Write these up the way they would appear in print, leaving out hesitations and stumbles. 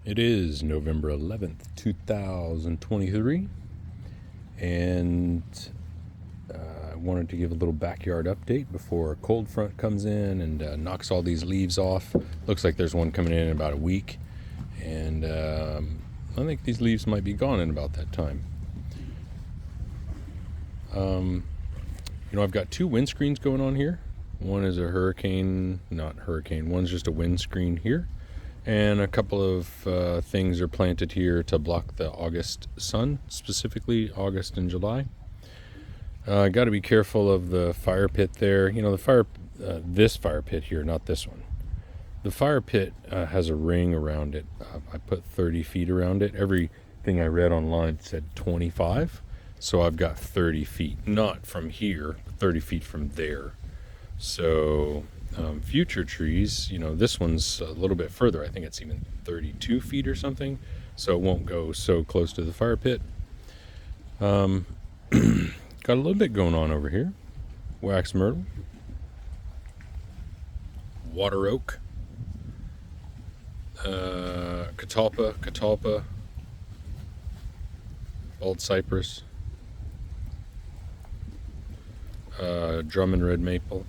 It is November 11th, 2023, and I wanted to give a little backyard update before a cold front comes in and knocks all these leaves off. Looks like there's one coming in about a week, and I think these leaves might be gone in about that time. I've got two windscreens going on here. One is a one's just a windscreen here. And a couple of things are planted here to block the August sun, specifically August and July. Got to be careful of the fire pit there. This fire pit here, not this one. The fire pit has a ring around it. I put 30 feet around it. Everything I read online said 25. So I've got 30 feet, not from here, but 30 feet from there. So future trees, this one's a little bit further. I think it's even 32 feet or something, so it won't go so close to the fire pit. Got a little bit going on over here. Wax myrtle, water oak, catalpa, bald cypress, Drummond red maple.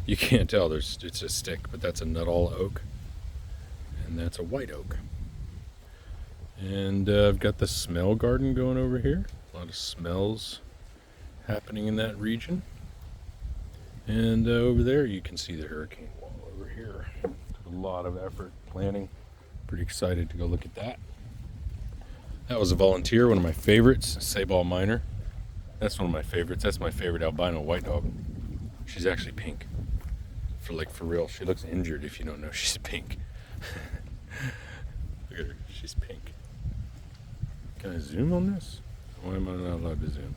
You can't tell, it's a stick, but that's a Nuttall oak, and that's a white oak. And I've got the smell garden going over here. A lot of smells happening in that region. And over there you can see the hurricane wall over here. A lot of effort planning. Pretty excited to go look at that. That was a volunteer, one of my favorites, Sabal Miner. That's one of my favorites. That's my favorite albino white dog. She's actually pink. For real, she looks injured if you don't know she's pink. Look at her, she's pink. Can I zoom on this? Why am I not allowed to zoom?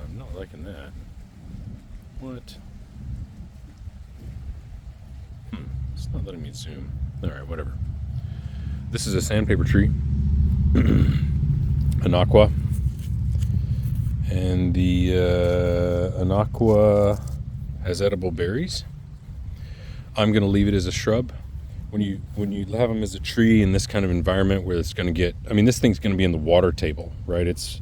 I'm not liking that. What? It's not letting me zoom. Alright, whatever. This is a sandpaper tree. Anaqua. And the Anaqua has edible berries. I'm going to leave it as a shrub. When you have them as a tree in this kind of environment where it's going to this thing's going to be in the water table, right? It's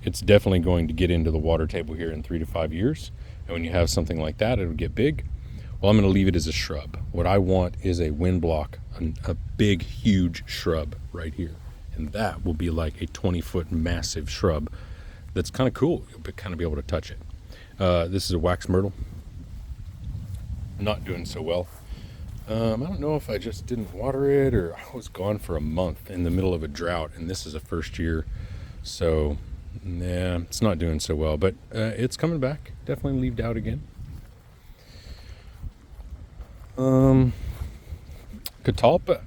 definitely going to get into the water table here in 3 to 5 years. And when you have something like that, it'll get big. Well, I'm going to leave it as a shrub. What I want is a wind block, a big, huge shrub right here. And that will be like a 20-foot massive shrub that's kind of cool. You'll kind of be able to touch it. This is a wax myrtle. Not doing so well. I don't know if I just didn't water it or I was gone for a month in the middle of a drought, and this is a first year, so yeah, it's not doing so well, but it's coming back. Definitely leaved out again. Catalpa.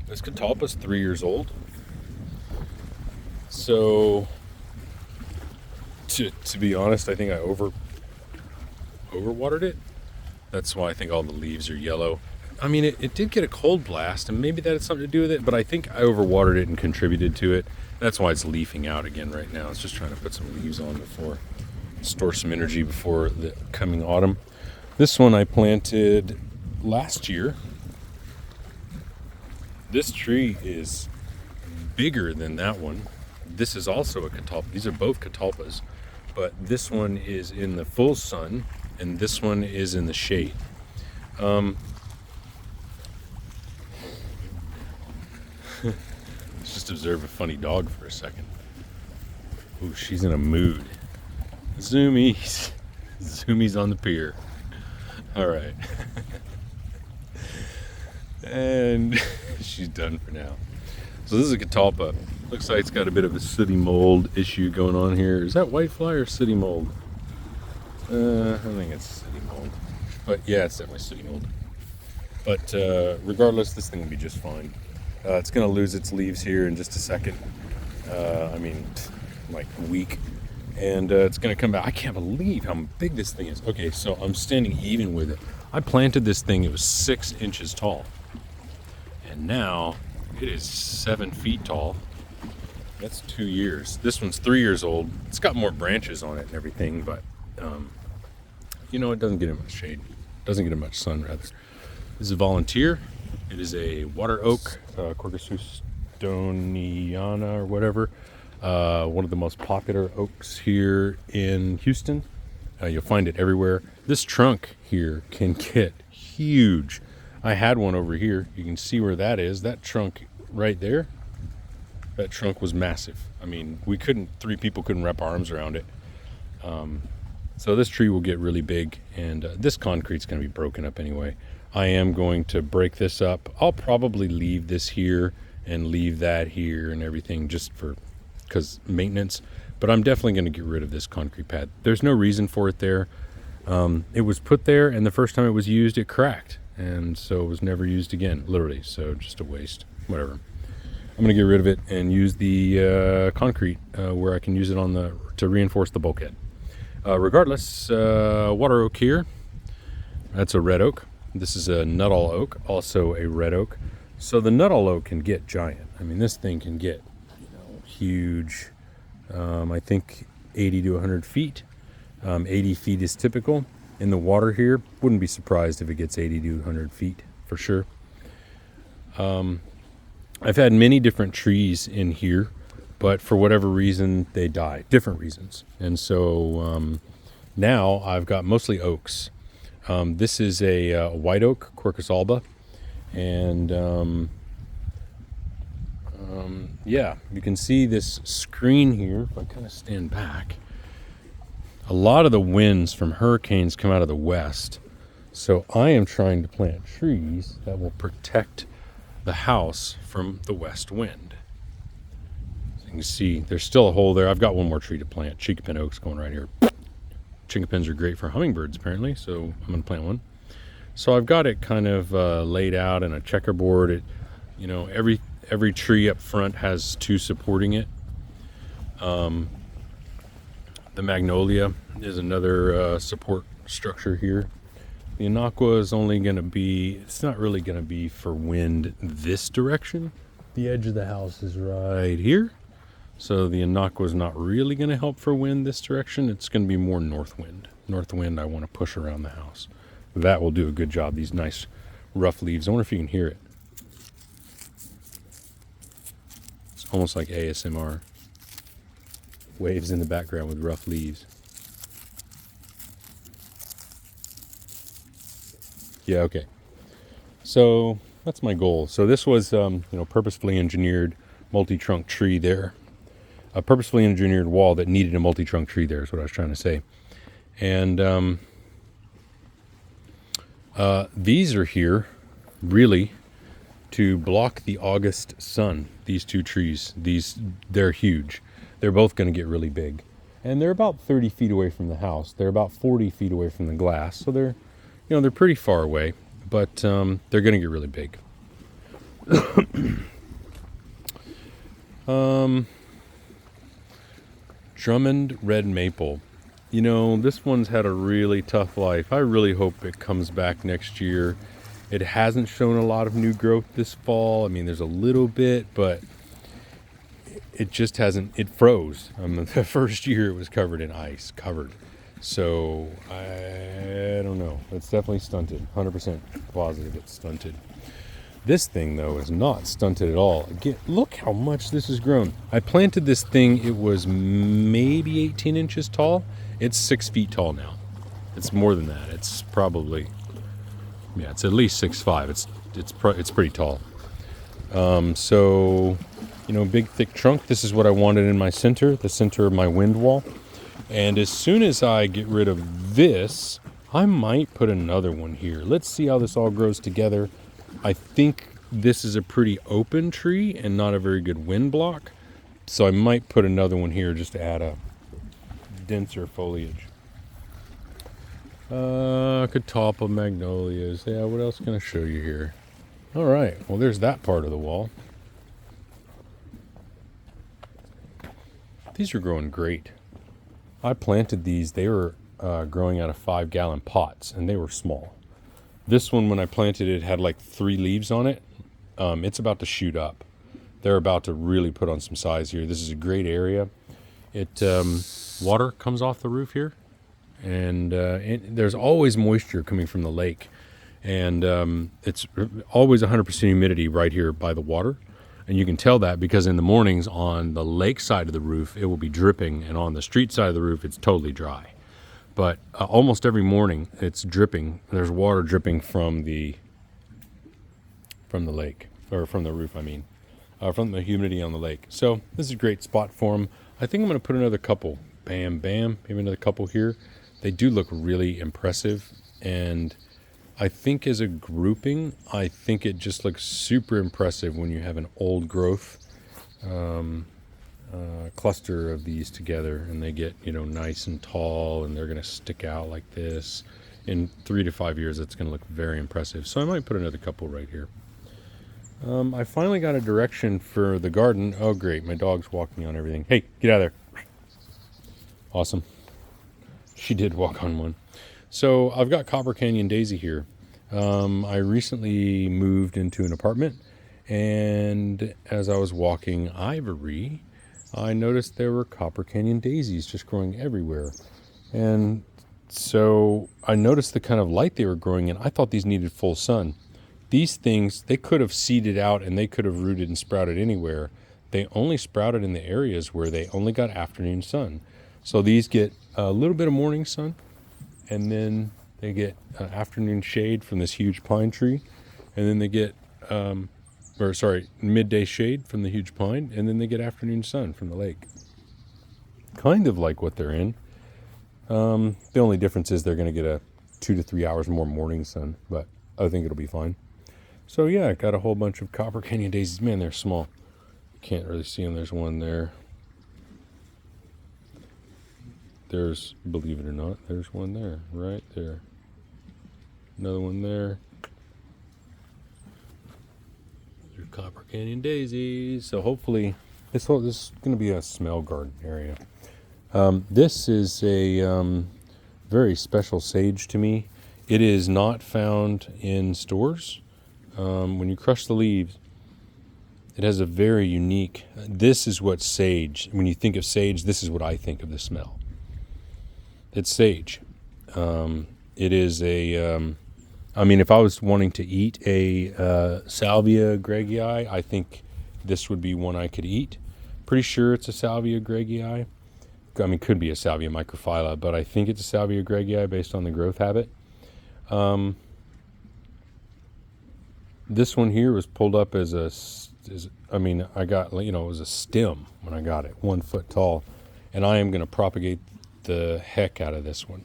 This catalpa's 3 years old, so to be honest, I think I overwatered it. That's why I think all the leaves are yellow. I mean, it did get a cold blast, and maybe that had something to do with it, but I think I overwatered it and contributed to it. That's why it's leafing out again right now. It's just trying to put some leaves on before, store some energy before the coming autumn. This one I planted last year. This tree is bigger than that one. This is also a catalpa. These are both catalpas, but this one is in the full sun, and this one is in the shade. Let's just observe a funny dog for a second. Ooh, she's in a mood. Zoomies. Zoomies on the pier. All right. And she's done for now. So this is a catalpa. Looks like it's got a bit of a sooty mold issue going on here. Is that whitefly or sooty mold? I think it's sooty mold. But yeah, it's definitely sooty mold. But regardless, this thing will be just fine. It's going to lose its leaves here in just a second. Like a week. And it's going to come back. I can't believe how big this thing is. Okay, so I'm standing even with it. I planted this thing, it was 6 inches tall. And now it is 7 feet tall. That's 2 years. This one's 3 years old. It's got more branches on it and everything, but it doesn't get it much shade. Doesn't get it much sun, rather. This is a volunteer. It is a water oak, Quercus houstoniana or whatever. One of the most popular oaks here in Houston. You'll find it everywhere. This trunk here can get huge. I had one over here. You can see where that is. That trunk right there, that trunk was massive. I mean, 3 people couldn't wrap arms around it. So this tree will get really big, and this concrete's going to be broken up anyway. I am going to break this up. I'll probably leave this here and leave that here and everything just because maintenance. But I'm definitely going to get rid of this concrete pad. There's no reason for it there. It was put there, and the first time it was used, it cracked. And so it was never used again, literally. So just a waste, whatever. I'm going to get rid of it and use the concrete where I can use it to reinforce the bulkhead. Regardless, water oak here. That's a red oak. This is a Nuttall oak, also a red oak. So the Nuttall oak can get giant. I mean, this thing can get huge. I think 80 to 100 feet. 80 feet is typical. In the water here, wouldn't be surprised if it gets 80 to 100 feet for sure. I've had many different trees in here, but for whatever reason, they die. Different reasons. And so now I've got mostly oaks. This is a white oak, Quercus alba. And yeah, you can see this screen here. If I kind of stand back, a lot of the winds from hurricanes come out of the west. So I am trying to plant trees that will protect the house from the west wind. So you can see there's still a hole there. I've got one more tree to plant. Chinkapin oak's going right here. Chinkapins are great for hummingbirds apparently, so I'm going to plant one. So I've got it kind of laid out in a checkerboard. Every tree up front has 2 supporting it. The magnolia is another support structure here. The Inaqua is only going to be, it's not really going to be for wind this direction. The edge of the house is right here. So the Inaqua is not really going to help for wind this direction. It's going to be more north wind. North wind I want to push around the house. That will do a good job. These nice rough leaves. I wonder if you can hear it. It's almost like ASMR. Waves in the background with rough leaves. Yeah, okay. So that's my goal. So this was, purposefully engineered multi-trunk tree there. A purposefully engineered wall that needed a multi-trunk tree there is what I was trying to say. And these are here really to block the August sun. These 2 trees, they're huge. They're both going to get really big. And they're about 30 feet away from the house. They're about 40 feet away from the glass. So they're pretty far away, but they're going to get really big. Drummond red maple. This one's had a really tough life. I really hope it comes back next year. It hasn't shown a lot of new growth this fall. I mean, there's a little bit, but it just hasn't. It froze. The first year it was covered in ice, So I don't know. It's definitely stunted. 100% positive it's stunted. This thing though is not stunted at all. Again, look how much this has grown. I planted this thing. It was maybe 18 inches tall. It's 6 feet tall now. It's more than that. It's probably, it's at least 6'5". It's pretty tall. So, big thick trunk. This is what I wanted in my center, the center of my wind wall. And as soon as I get rid of this, I might put another one here. Let's see how this all grows together. I think this is a pretty open tree and not a very good wind block. So I might put another one here just to add a denser foliage. Catalpa magnolias. Yeah, what else can I show you here? All right, well, there's that part of the wall. These are growing great. I planted these. They were growing out of 5-gallon pots, and they were small. This one, when I planted it, had like 3 leaves on it. It's about to shoot up. They're about to really put on some size here. This is a great area. Water comes off the roof here, and there's always moisture coming from the lake. And it's always 100% humidity right here by the water. And you can tell that because in the mornings on the lake side of the roof, it will be dripping. And on the street side of the roof, it's totally dry. But almost every morning, it's dripping. There's water dripping from the lake, or from the roof, I mean. From the humidity on the lake. So this is a great spot for them. I think I'm going to put another couple. Bam, bam. Maybe another couple here. They do look really impressive. And I think as a grouping, I think it just looks super impressive when you have an old growth cluster of these together. And they get, nice and tall. And they're going to stick out like this. In 3 to 5 years, it's going to look very impressive. So I might put another couple right here. I finally got a direction for the garden. Oh, great. My dog's walking on everything. Hey, get out of there. Awesome. She did walk on one. So I've got Copper Canyon Daisy here. I recently moved into an apartment, and as I was walking Ivory, I noticed there were Copper Canyon Daisies just growing everywhere. And so I noticed the kind of light they were growing in. I thought these needed full sun. These things, they could have seeded out and they could have rooted and sprouted anywhere. They only sprouted in the areas where they only got afternoon sun. So these get a little bit of morning sun, and then they get afternoon shade from this huge pine tree, and then they get, midday shade from the huge pine, and then they get afternoon sun from the lake. Kind of like what they're in. The only difference is they're going to get a 2 to 3 hours more morning sun, but I think it'll be fine. So yeah, I got a whole bunch of Copper Canyon Daisies. Man, they're small. You can't really see them. There's one there. There's, believe it or not, there's one there, right there. Another one there. There's Copper Canyon Daisies. So hopefully, this is going to be a smell garden area. This is a very special sage to me. It is not found in stores. When you crush the leaves, it has a very unique, this is what sage, when you think of sage, this is what I think of the smell. It's sage. It is if I was wanting to eat a Salvia gregii, I think this would be one I could eat. Pretty sure it's a Salvia gregii. Could be a Salvia microphylla, but I think it's a Salvia gregii based on the growth habit. This one here was pulled up as it was a stem when I got it, 1 foot tall, and I am going to propagate the heck out of this one.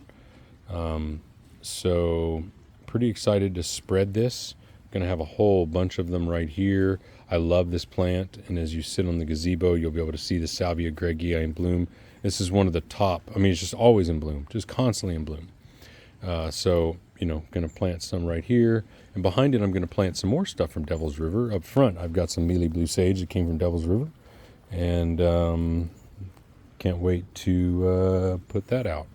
So pretty excited to spread this. Going to have a whole bunch of them right here. I love this plant, and as you sit on the gazebo, you'll be able to see the Salvia gregii in bloom. This is one of the top. It's just always in bloom, just constantly in bloom. Going to plant some right here. And behind it, I'm going to plant some more stuff from Devil's River. Up front, I've got some mealy blue sage that came from Devil's River. And can't wait to put that out.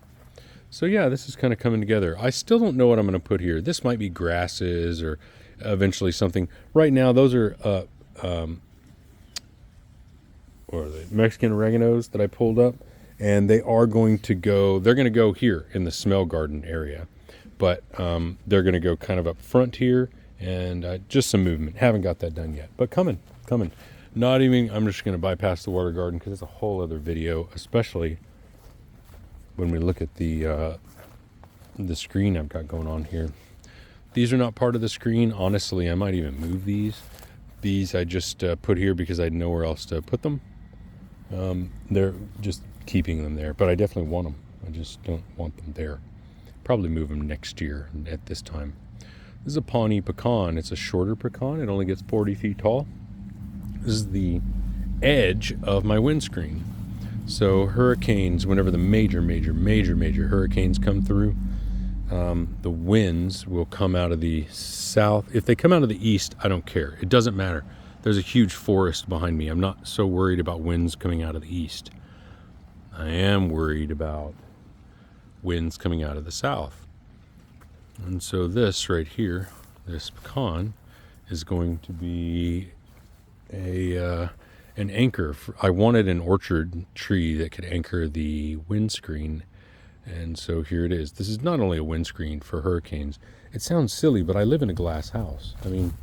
So yeah, this is kind of coming together. I still don't know what I'm going to put here. This might be grasses or eventually something. Right now, those are or the Mexican oreganos that I pulled up. And they're going to go here in the smell garden area. But they're going to go kind of up front here, and just some movement. Haven't got that done yet, but coming. Not even, I'm just going to bypass the water garden because it's a whole other video, especially when we look at the screen I've got going on here. These are not part of the screen. Honestly, I might even move these. These I just put here because I had nowhere else to put them. They're just keeping them there, but I definitely want them. I just don't want them there. Probably move them next year at this time. This is a Pawnee pecan. It's a shorter pecan. It only gets 40 feet tall. This is the edge of my windscreen. So hurricanes, whenever the major hurricanes come through, the winds will come out of the south. If they come out of the east, I don't care. It doesn't matter. There's a huge forest behind me. I'm not so worried about winds coming out of the east. I am worried about winds coming out of the south. And so this right here, this pecan, is going to be an anchor. I wanted an orchard tree that could anchor the windscreen, And so here it is. This is not only a windscreen for hurricanes. It sounds silly, but I live in a glass house. I mean,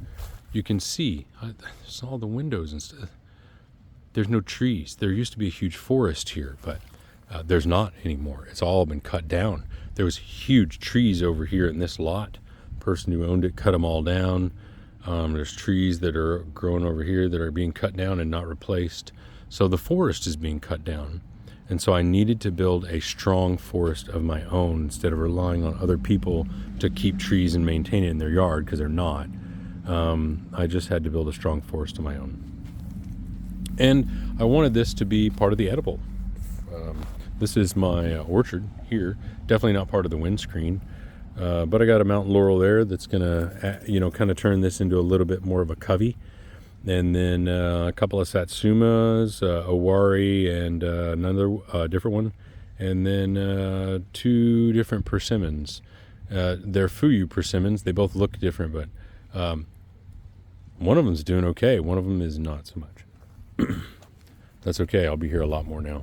you can see there's all the windows and stuff. There's no trees. There used to be a huge forest here, but there's not anymore. It's all been cut down. There was huge trees over here in this lot. The person who owned it cut them all down. There's trees that are growing over here that are being cut down and not replaced. So the forest is being cut down. And so I needed to build a strong forest of my own instead of relying on other people to keep trees and maintain it in their yard, because they're not. I just had to build a strong forest of my own. And I wanted this to be part of the edible. This is my orchard here. Definitely not part of the windscreen. But I got a mountain laurel there that's going to, kind of turn this into a little bit more of a covey. And then a couple of satsumas, a wari, and another different one. And then 2 different persimmons. They're fuyu persimmons. They both look different, but one of them's doing okay. One of them is not so much. That's okay. I'll be here a lot more now.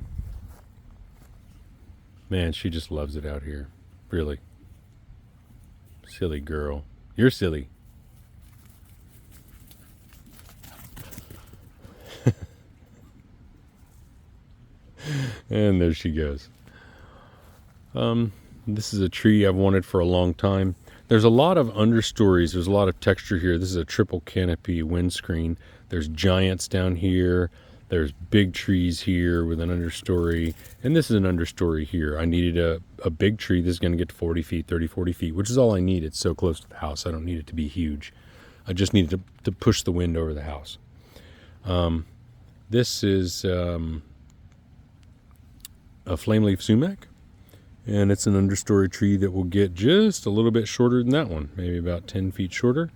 Man, she just loves it out here. Really. Silly girl. You're silly. And there she goes. This is a tree I've wanted for a long time. There's a lot of understories. There's a lot of texture here. This is a triple canopy windscreen. There's giants down here. There's big trees here with an understory. And this is an understory here. I needed a big tree. This is going to get to 40 feet, 30, 40 feet, which is all I need. It's so close to the house. I don't need it to be huge. I just needed to push the wind over the house. This is a flame leaf sumac, and it's an understory tree that will get just a little bit shorter than that one, maybe about 10 feet shorter.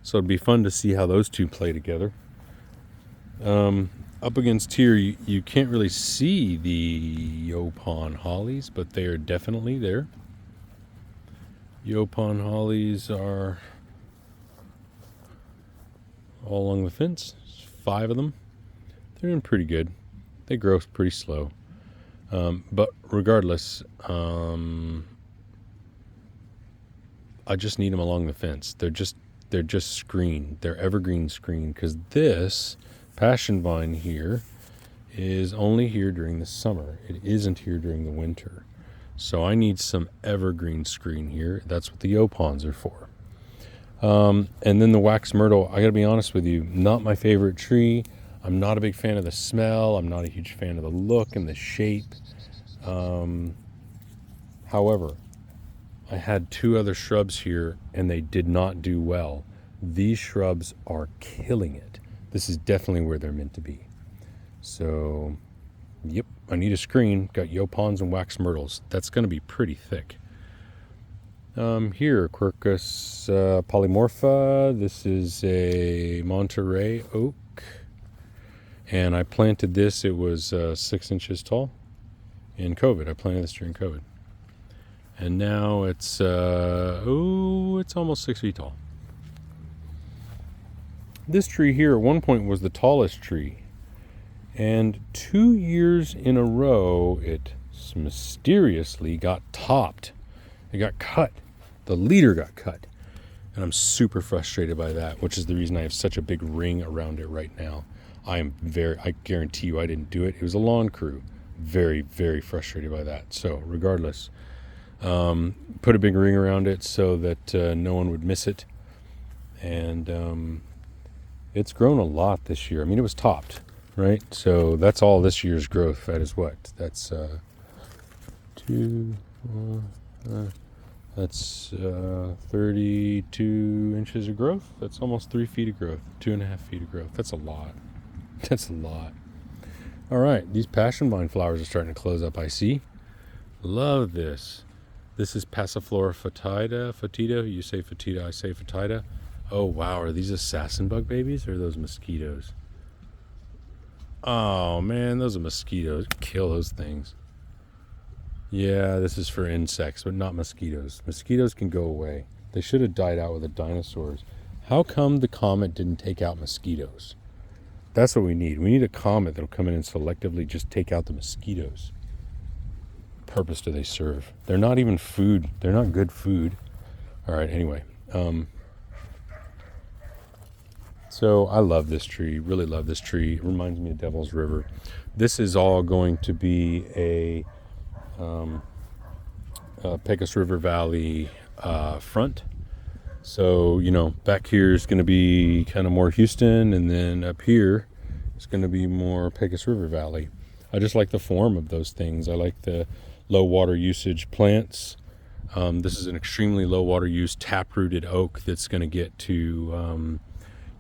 So it'd be fun to see how those two play together. Up against here, you can't really see the Yopon hollies, but they are definitely there. Yopon hollies are all along the fence. There's 5 of them. They're doing pretty good. They grow pretty slow. But regardless, I just need them along the fence. They're just screened. They're evergreen screen, because this passion vine here is only here during the summer. It isn't here during the winter. So I need some evergreen screen here. That's what the Yopons are for. And then the wax myrtle, I gotta be honest with you, not my favorite tree. I'm not a big fan of the smell. I'm not a huge fan of the look and the shape. However, I had 2 other shrubs here and they did not do well. These shrubs are killing it. This is definitely where they're meant to be. So, yep, I need a screen. Got Yopons and wax myrtles. That's going to be pretty thick. Here, Quercus polymorpha. This is a Monterey oak. And I planted this. It was 6 inches tall in COVID. I planted this during COVID. And now it's almost 6 feet tall. This tree here at one point was the tallest tree. And 2 years in a row, it mysteriously got topped. It got cut. The leader got cut. And I'm super frustrated by that, which is the reason I have such a big ring around it right now. I guarantee you I didn't do it. It was a lawn crew. Very, very frustrated by that. So regardless, put a big ring around it so that no one would miss it. And it's grown a lot this year. I mean, it was topped, right? So that's all this year's growth. That is what? That's 32 inches of growth. That's almost 3 feet of growth, 2.5 feet of growth. That's a lot. That's a lot. All right, these passion vine flowers are starting to close up, I see. Love this. This is Passiflora fetida. You say fetida, I say fetida. Oh, wow, are these assassin bug babies or are those mosquitoes? Oh, man, those are mosquitoes. Kill those things. Yeah, this is for insects, but not mosquitoes. Mosquitoes can go away. They should have died out with the dinosaurs. How come the comet didn't take out mosquitoes? That's what we need. We need a comet that'll come in and selectively just take out the mosquitoes. purpose do they serve? They're not even food. They're not good food. All right, anyway. So I love this tree, really love this tree. It reminds me of Devil's River. This is all going to be a Pecos River Valley front. So, back here is going to be kind of more Houston, and then up here it's going to be more Pecos River Valley. I just like the form of those things. I like the low water usage plants. This is an extremely low water use tap-rooted oak that's going to get to,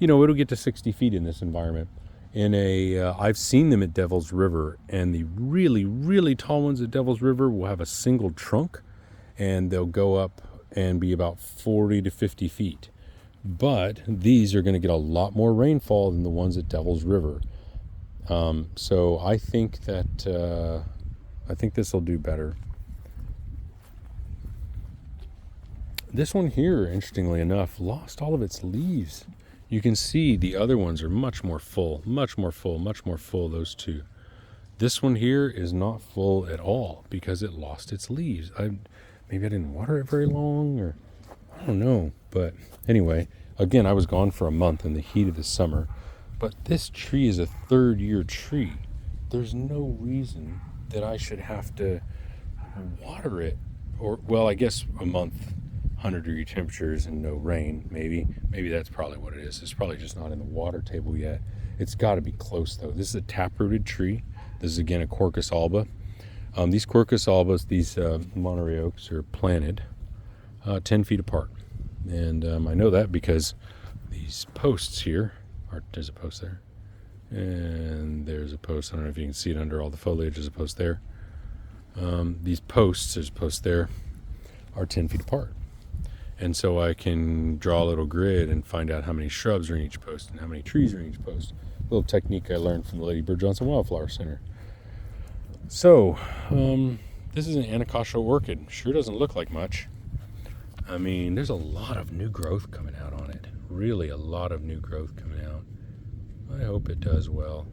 it'll get to 60 feet in this environment. I've seen them at Devil's River, and the really, really tall ones at Devil's River will have a single trunk, and they'll go up and be about 40 to 50 feet. But these are going to get a lot more rainfall than the ones at Devil's River. So I think that this will do better. This one here, interestingly enough, lost all of its leaves. You can see the other ones are much more full, those two. This one here is not full at all because it lost its leaves. Maybe I didn't water it very long, or I don't know. But anyway, again, I was gone for a month in the heat of the summer. But this tree is a third-year tree. There's no reason that I should have to water it. I guess a month, 100-degree temperatures and no rain, maybe. Maybe that's probably what it is. It's probably just not in the water table yet. It's got to be close, though. This is a tap-rooted tree. This is, again, a Quercus alba. These Quercus albas, these Monterey oaks, are planted 10 feet apart. And I know that because these posts here, there's a post there, and there's a post. I don't know if you can see it under all the foliage. There's a post there. These posts, there's a post there, are 10 feet apart. And so I can draw a little grid and find out how many shrubs are in each post and how many trees are in each post. A little technique I learned from the Lady Bird Johnson Wildflower Center. So, this is an Anacostia orchid. Sure doesn't look like much. I mean, there's a lot of new growth coming out on it. Really a lot of new growth coming out. I hope it does well.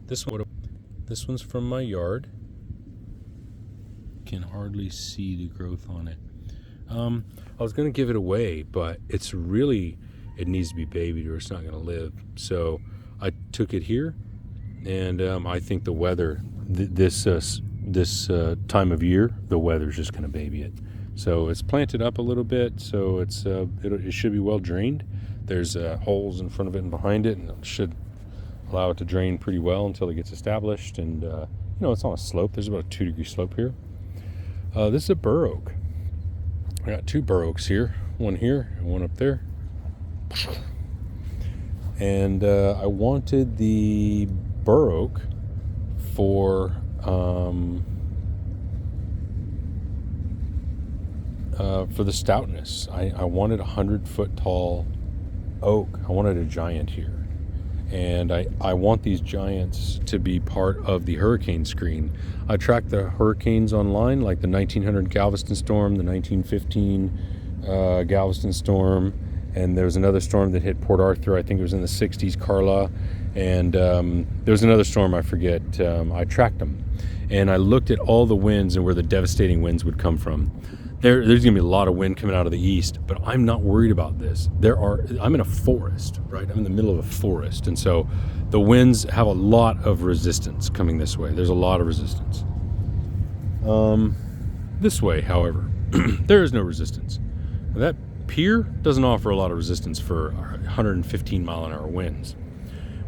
This one's from my yard. Can hardly see the growth on it. I was going to give it away, but it needs to be babied or it's not going to live. So I took it here, and I think the weather, this time of year, the weather's just going to baby it. So it's planted up a little bit, so it should be well drained. There's holes in front of it and behind it, and it should allow it to drain pretty well until it gets established. And it's on a slope. There's about a 2-degree slope here. This is a bur oak. I got 2 bur oaks here, one here and one up there. And I wanted the bur oak for the stoutness. I wanted a 100-foot tall oak. I wanted a giant here. And I want these giants to be part of the hurricane screen. I tracked the hurricanes online, like the 1900 Galveston storm, the 1915 Galveston storm, and there was another storm that hit Port Arthur. I think it was in the 60s, Carla. And there was another storm, I forget. I tracked them. And I looked at all the winds and where the devastating winds would come from. There's going to be a lot of wind coming out of the east, but I'm not worried about this. I'm in a forest, right? I'm in the middle of a forest, and so the winds have a lot of resistance coming this way. There's a lot of resistance. This way, however, there is no resistance. That pier doesn't offer a lot of resistance for 115 mile an hour winds,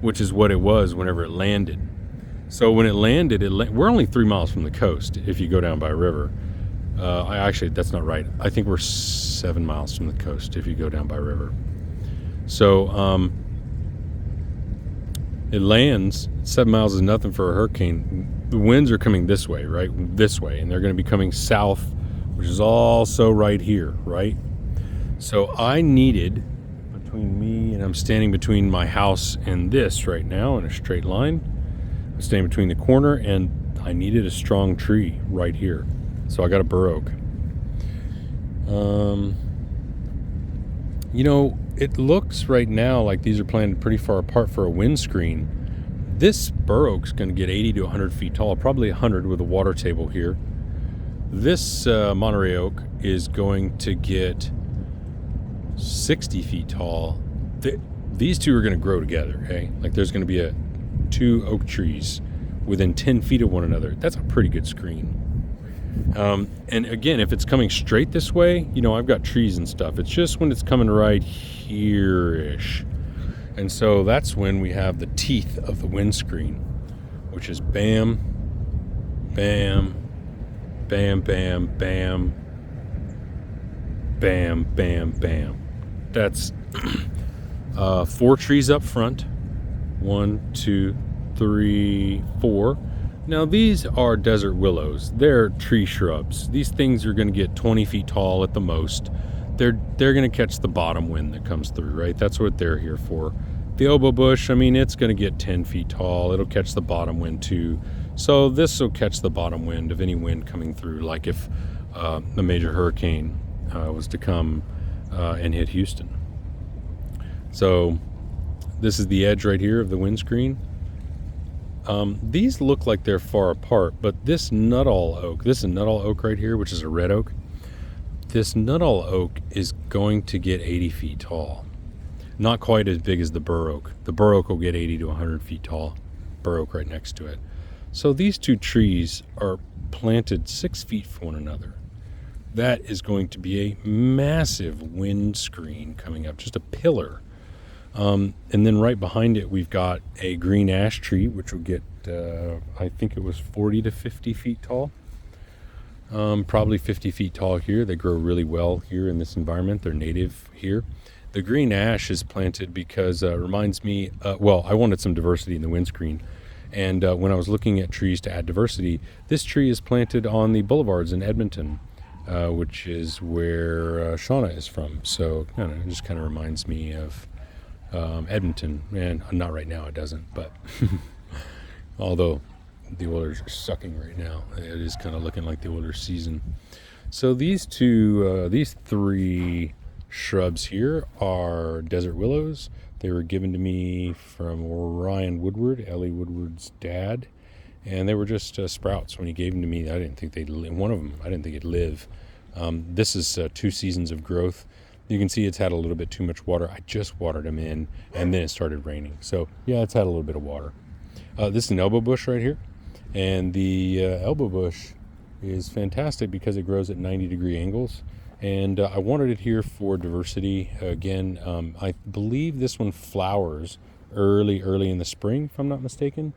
which is what it was whenever it landed. So when it landed, we're only 3 miles from the coast if you go down by a river. That's not right. I think we're 7 miles from the coast if you go down by river. So it lands. 7 miles is nothing for a hurricane. The winds are coming this way, right? This way, and they're going to be coming south, which is also right here, right? So I needed, between me, and I'm standing between my house and this right now in a straight line. I'm standing between the corner, and I needed a strong tree right here. So I got a bur oak. It looks right now like these are planted pretty far apart for a windscreen, This bur oak's going to get 80 to 100 feet tall, probably 100 with a water table here. This Monterey oak is going to get 60 feet tall. These two are going to grow together, okay? Like there's going to be two oak trees within 10 feet of one another. That's a pretty good screen. And again, if it's coming straight this way, I've got trees and stuff. It's just when it's coming right here-ish. And so that's when we have the teeth of the windscreen, which is bam, bam, bam, bam, bam, bam, bam, bam. That's 4 trees up front. 1, 2, 3, 4. Now these are desert willows. They're tree shrubs. These things are going to get 20 feet tall at the most. They're going to catch the bottom wind that comes through, right? That's what they're here for. The elbow bush, it's going to get 10 feet tall. It'll catch the bottom wind too. So this will catch the bottom wind of any wind coming through, like if a major hurricane was to come and hit Houston. So this is the edge right here of the windscreen. These look like they're far apart, but this Nuttall oak right here, which is a red oak, this Nuttall oak is going to get 80 feet tall. Not quite as big as the bur oak. The bur oak will get 80 to 100 feet tall. Bur oak right next to it. So these two trees are planted 6 feet from one another. That is going to be a massive windscreen coming up, just a pillar. And then right behind it, we've got a green ash tree, which will get, I think it was 40 to 50 feet tall. Probably 50 feet tall here. They grow really well here in this environment. They're native here. The green ash is planted because it reminds me, I wanted some diversity in the windscreen. And when I was looking at trees to add diversity, this tree is planted on the boulevards in Edmonton, which is where Shauna is from. So it just kind of reminds me of Edmonton. And not right now, it doesn't. But although the Oilers are sucking right now, it is kind of looking like the Oilers season. So these 3 shrubs here are desert willows. They were given to me from Ryan Woodward, Ellie Woodward's dad, and they were just sprouts when he gave them to me. I didn't think they'd live. One of them, I didn't think it'd live. This is 2 seasons of growth. You can see it's had a little bit too much water. I just watered them in, and then it started raining. So yeah, it's had a little bit of water. This is an elbow bush right here, and the elbow bush is fantastic because it grows at 90-degree angles. And I wanted it here for diversity. Again, I believe this one flowers early in the spring, if I'm not mistaken.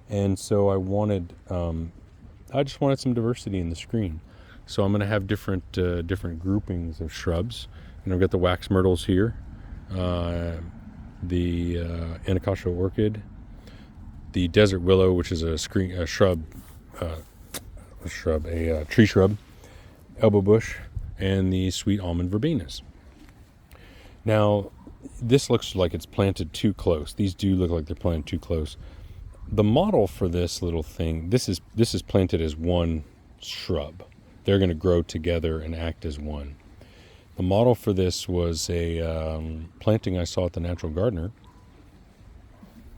And so I just wanted some diversity in the screen. So I'm going to have different groupings of shrubs. And I've got the wax myrtles here, the Anacostia orchid, the desert willow, which is a tree shrub, elbow bush, and the sweet almond verbenas. Now, this looks like it's planted too close. These do look like they're planted too close. The model for this little thing, this is planted as one shrub. They're going to grow together and act as one. The model for this was a planting I saw at the Natural Gardener.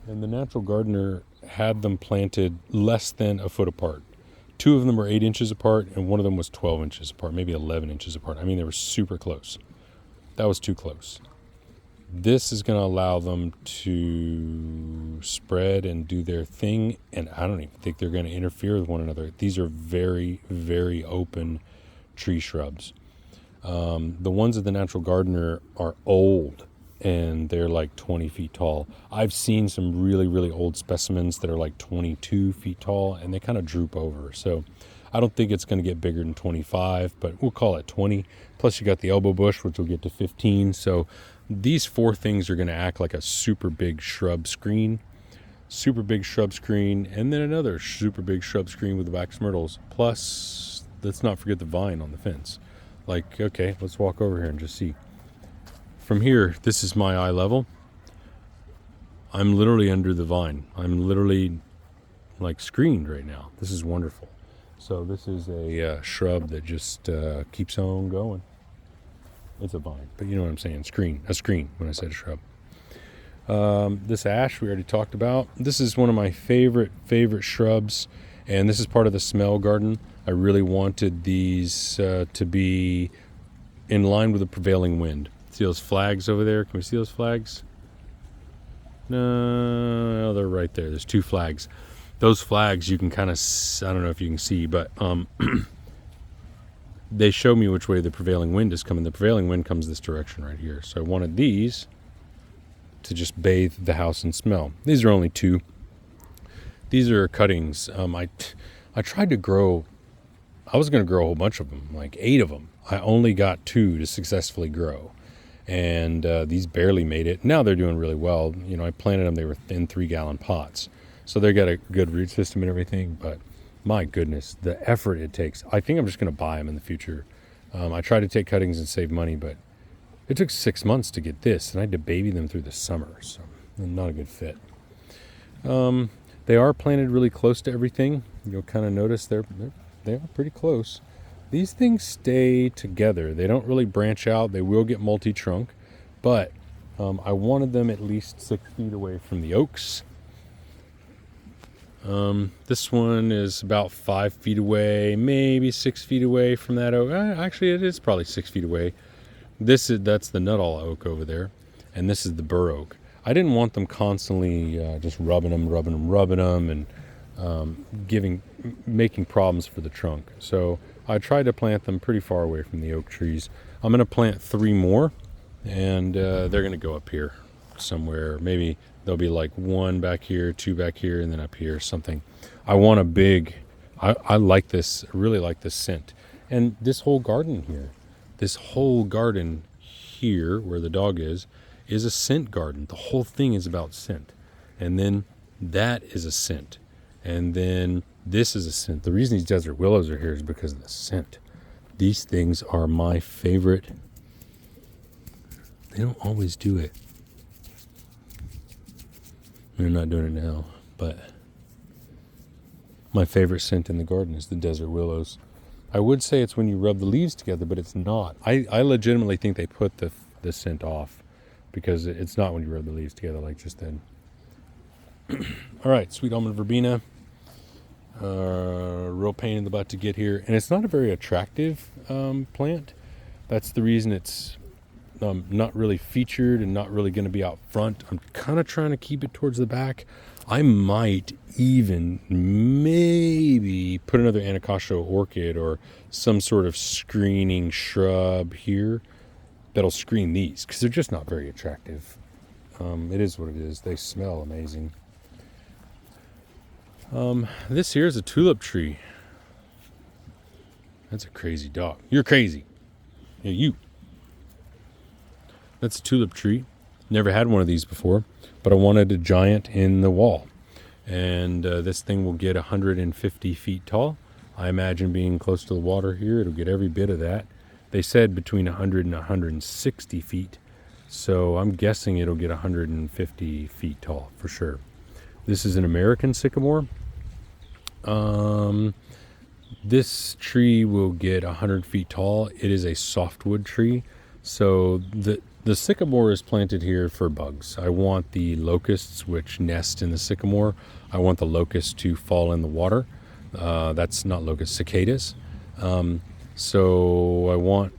And the Natural Gardener had them planted less than a foot apart. 2 of them were 8 inches apart, and 1 of them was 12 inches apart, maybe 11 inches apart. I mean, they were super close. That was too close. This is going to allow them to spread and do their thing, and I don't even think they're going to interfere with one another. These are very, very open tree shrubs. The ones at the Natural Gardener are old, and they're like 20 feet tall. I've seen some really, really old specimens that are like 22 feet tall, and they kind of droop over. So I don't think it's going to get bigger than 25, but we'll call it 20. Plus you got the elbow bush, which will get to 15. So these 4 things are going to act like a super big shrub screen, and then another super big shrub screen with the wax myrtles. Plus, let's not forget the vine on the fence. Like, okay, let's walk over here and just see. From here, this is my eye level. I'm literally under the vine. I'm literally like screened right now. This is wonderful. So this is a shrub that just keeps on going. It's a vine, but you know what I'm saying, a screen when I said shrub. This ash we already talked about. This is one of my favorite shrubs, and this is part of the smell garden. I really wanted these to be in line with the prevailing wind. See those flags over there? Can we see those flags? No, they're right there. There's two flags. Those flags you can kind of, I don't know if you can see, but they show me which way the prevailing wind is coming. The prevailing wind comes this direction right here. So I wanted these to just bathe the house in smell. These are only two. These are cuttings. I tried to grow, I was going to grow a whole bunch of them, like 8 of them. I only got 2 to successfully grow. And these barely made it. Now they're doing really well. You know, I planted them, they were in 3-gallon pots. So they got a good root system and everything, but my goodness, the effort it takes. I think I'm just going to buy them in the future. I tried to take cuttings and save money, but it took 6 months to get this, and I had to baby them through the summer, so not a good fit. They are planted really close to everything. You'll kind of notice they are pretty close. These things stay together. They don't really branch out. They will get multi-trunk, but I wanted them at least 6 feet away from the oaks. This one is about 5 feet away, maybe 6 feet away from that oak. Actually, it is probably 6 feet away. That's the Nuttall oak over there, and this is the bur oak. I didn't want them constantly just rubbing them, and making problems for the trunk. So I tried to plant them pretty far away from the oak trees. I'm going to plant 3 more, and they're going to go up here somewhere. Maybe there'll be like 1 back here, 2 back here, and then up here, something. I want a big, I like this, really like this scent. And this whole garden here, where the dog is a scent garden. The whole thing is about scent. And then that is a scent. And then this is a scent. The reason these desert willows are here is because of the scent. These things are my favorite. They don't always do it. They're not doing it now, but my favorite scent in the garden is the desert willows. I would say it's when you rub the leaves together, but it's not. I legitimately think they put the scent off, because it's not when you rub the leaves together like just then. All right, sweet almond verbena. Real pain in the butt to get here, and it's not a very attractive plant. That's the reason it's not really featured and not really going to be out front. I'm kind of trying to keep it towards the back. I might even maybe put another Anacostia orchid or some sort of screening shrub here that'll screen these, because they're just not very attractive. It is what it is. They smell amazing. This here is a tulip tree. That's a crazy dog. You're crazy. Yeah, you. That's a tulip tree. Never had one of these before, but I wanted a giant in the wall. And this thing will get 150 feet tall. I imagine being close to the water here, it'll get every bit of that. They said between 100 and 160 feet. So I'm guessing it'll get 150 feet tall for sure. This is an American sycamore. This tree will get 100 feet tall. It is a softwood tree. So the sycamore is planted here for bugs. I want the locusts, which nest in the sycamore. I want the locusts to fall in the water. That's not locusts, cicadas. So I want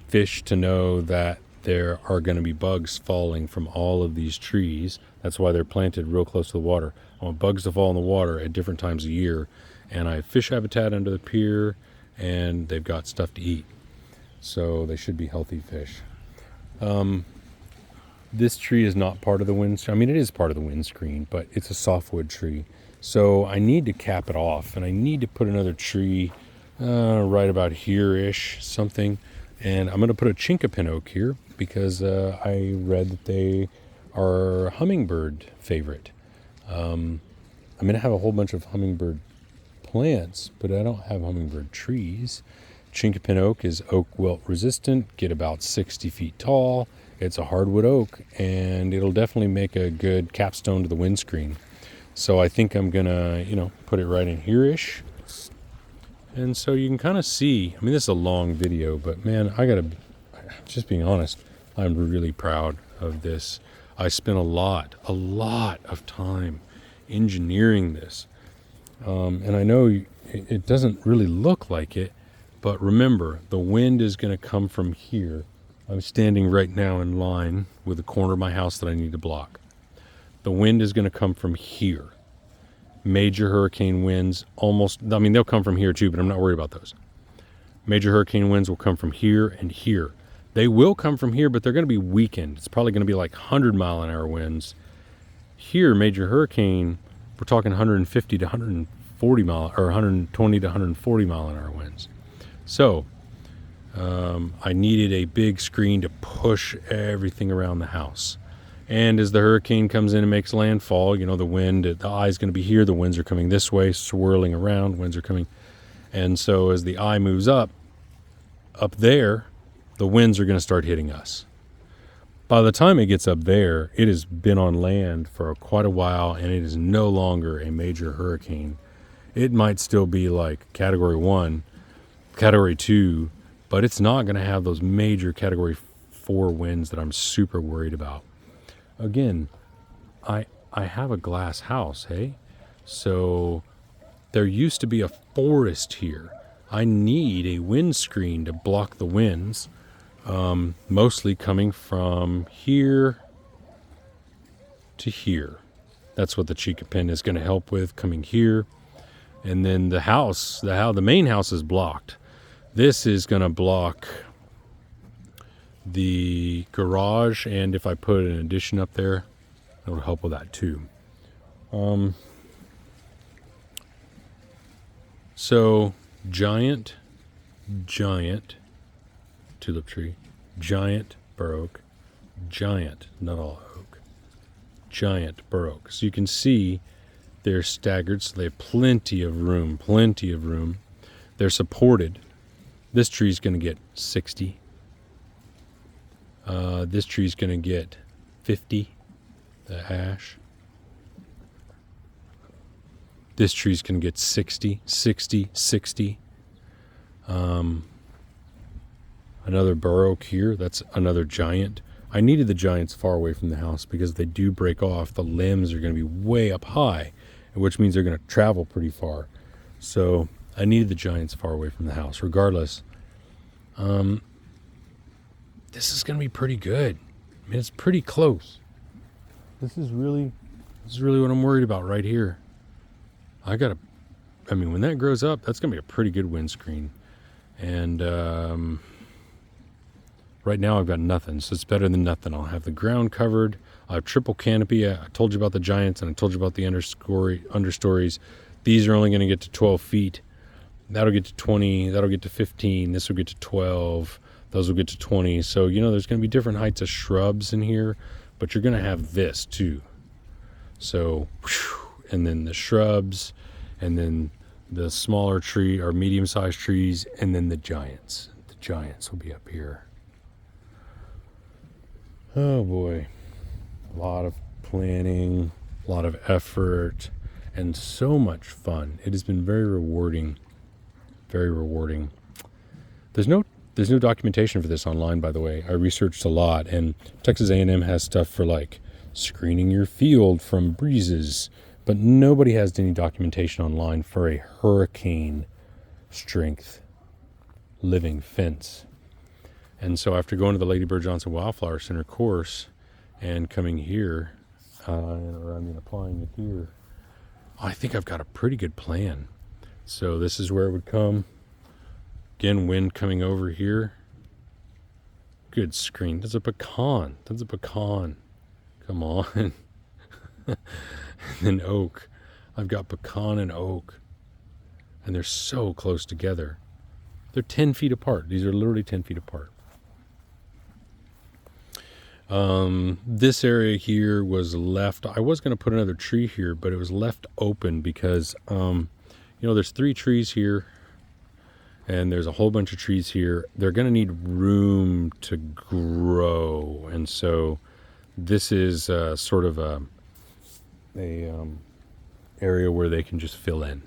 fish to know that there are going to be bugs falling from all of these trees. That's why they're planted real close to the water. I want bugs to fall in the water at different times of year. And I have fish habitat under the pier, and they've got stuff to eat. So they should be healthy fish. This tree is not part of the windscreen. I mean, it is part of the windscreen, but it's a softwood tree. So I need to cap it off, and I need to put another tree right about here-ish, something. And I'm going to put a chinkapin oak here because I read that they are a hummingbird favorite. I'm going to have a whole bunch of hummingbird plants, but I don't have hummingbird trees. Chinkapin oak is oak wilt resistant, get about 60 feet tall. It's a hardwood oak, and it'll definitely make a good capstone to the windscreen. So I think I'm gonna, put it right in here-ish. And so you can kind of see, I mean, this is a long video, but man, just being honest, I'm really proud of this. I spent a lot of time engineering this. And I know it doesn't really look like it, but remember, the wind is going to come from here. I'm standing right now in line with the corner of my house that I need to block. The wind is going to come from here. Major hurricane winds they'll come from here too, but I'm not worried about those. Major hurricane winds will come from here and here. They will come from here, but they're going to be weakened. It's probably going to be like 100-mile-an-hour winds. Here, major hurricane, we're talking 150 to 140 mile, or 120 to 140 mile-an-hour winds. So, I needed a big screen to push everything around the house. And as the hurricane comes in and makes landfall, the wind, the eye is going to be here. The winds are coming this way, swirling around. Winds are coming. And so as the eye moves up there, the winds are going to start hitting us. By the time it gets up there, it has been on land for quite a while, and it is no longer a major hurricane. It might still be like Category 1, Category 2, but it's not going to have those major Category 4 winds that I'm super worried about. Again, I have a glass house, hey? So there used to be a forest here. I need a windscreen to block the winds, mostly coming from here to here. That's what the Chica pin is going to help with, coming here. And then the main house is blocked. This is going to block the garage, and if I put an addition up there, it'll help with that too. So giant tulip tree, giant bur oak, giant, not all oak, giant bur oak. So you can see they're staggered, so they have plenty of room. They're supported. This tree's going to get 60. This tree's going to get 50, the ash. This tree's going to get 60. Another bur oak here, that's another giant. I needed the giants far away from the house because they do break off. The limbs are going to be way up high, which means they're going to travel pretty far. So I needed the giants far away from the house. Regardless, this is going to be pretty good. I mean, it's pretty close. This is really what I'm worried about right here. When that grows up, that's going to be a pretty good windscreen. And right now I've got nothing, so it's better than nothing. I'll have the ground covered. I'll have triple canopy. I told you about the giants, and I told you about the understories. These are only going to get to 12 feet. That'll get to 20. That'll get to 15. This will get to 12. Those will get to 20. So, there's going to be different heights of shrubs in here, but you're going to have this too. So, and then the shrubs, and then the smaller tree or medium-sized trees, and then the giants. The giants will be up here. Oh boy. A lot of planning, a lot of effort, and so much fun. It has been very rewarding. Very rewarding. There's no documentation for this online, by the way. I researched a lot, and Texas A&M has stuff for like screening your field from breezes, but nobody has any documentation online for a hurricane strength living fence. And so after going to the Lady Bird Johnson Wildflower Center course and coming here, applying it here, I think I've got a pretty good plan. So this is where it would come. Again, wind coming over here. Good screen. That's a pecan. Come on. And then oak. I've got pecan and oak. And they're so close together. They're 10 feet apart. These are literally 10 feet apart. This area here was left. I was going to put another tree here, but it was left open because, there's 3 trees here. And there's a whole bunch of trees here. They're going to need room to grow. And so this is sort of a area where they can just fill in.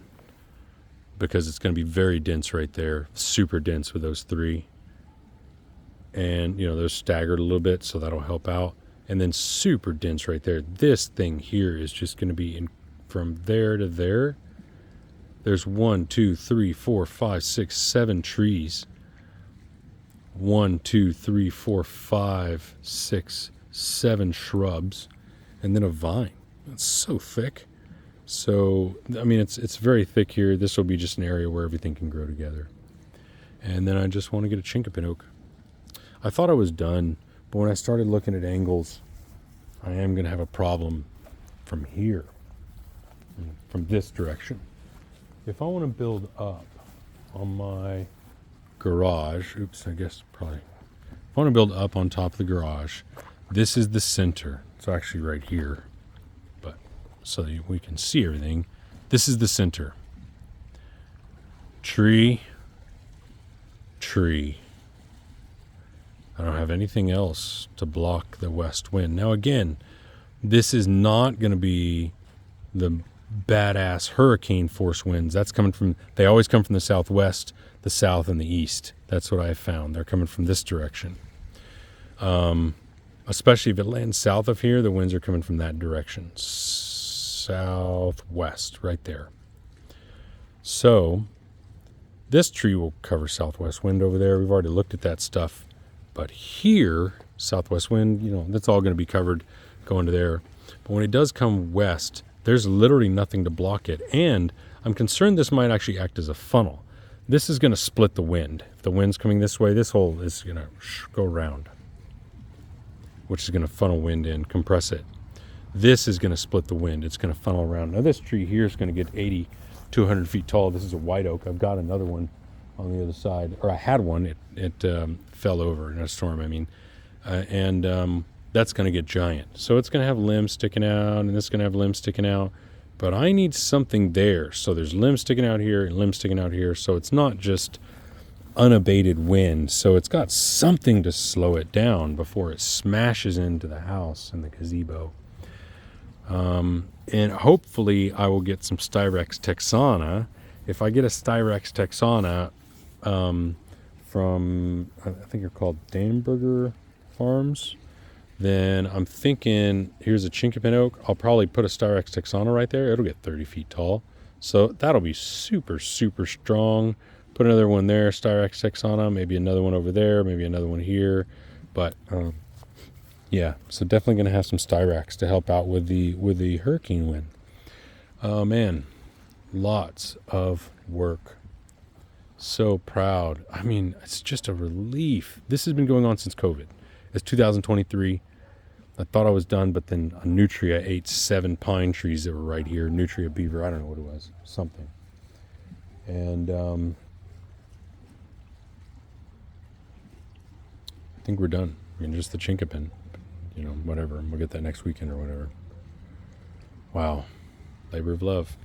Because it's going to be very dense right there. Super dense with those 3. And, they're staggered a little bit, so that'll help out. and then super dense right there. This thing here is just going to be in from there to there. There's 1, 2, 3, 4, 5, 6, 7 trees. 1, 2, 3, 4, 5, 6, 7 shrubs, and then a vine. That's so thick. So, I mean, it's very thick here. This will be just an area where everything can grow together. And then I just want to get a chinkapin oak. I thought I was done, but when I started looking at angles, I am going to have a problem from here, from this direction. If I want to build up on my garage, oops, I guess probably, if I want to build up on top of the garage, this is the center. It's actually right here, but so that we can see everything. This is the center. Tree, tree. I don't have anything else to block the west wind. Now again, this is not going to be the badass hurricane force winds. That's coming from, they always come from the southwest, the south, and the east. That's what I have found. They're coming from this direction. Especially if it lands south of here, the winds are coming from that direction. Southwest, right there. So this tree will cover southwest wind over there. We've already looked at that stuff. But here, southwest wind, you know, that's all going to be covered going to there. But when it does come west, there's literally nothing to block it. And I'm concerned this might actually act as a funnel. This is going to split the wind. If the wind's coming this way, this hole is going to go around, which is going to funnel wind in, compress it. This is going to split the wind. It's going to funnel around. Now this tree here is going to get 80 to 100 feet tall. This is a white oak. I've got another one on the other side, or I had one. It fell over in a storm, I mean. That's going to get giant. So it's going to have limbs sticking out, and this is going to have limbs sticking out. But I need something there. So there's limbs sticking out here and limbs sticking out here. So it's not just unabated wind. So it's got something to slow it down before it smashes into the house and the gazebo. And hopefully I will get some Styrex Texana. If I get a Styrex Texana from, I think they're called Danberger Farms, then I'm thinking, here's a chinkapin oak. I'll probably put a Styrex Texana right there. It'll get 30 feet tall. So that'll be super, super strong. Put another one there, Styrex Texana, maybe another one over there, maybe another one here. But yeah, so definitely going to have some Styrex to help out with the hurricane wind. Oh man, lots of work. So proud. I mean, it's just a relief. This has been going on since COVID. It's 2023. I thought I was done, but then a nutria ate 7 pine trees that were right here. Nutria beaver, I don't know what it was, something. And I think we're done. I mean, just the chinkapin, you know, whatever. We'll get that next weekend or whatever. Wow. Labor of love.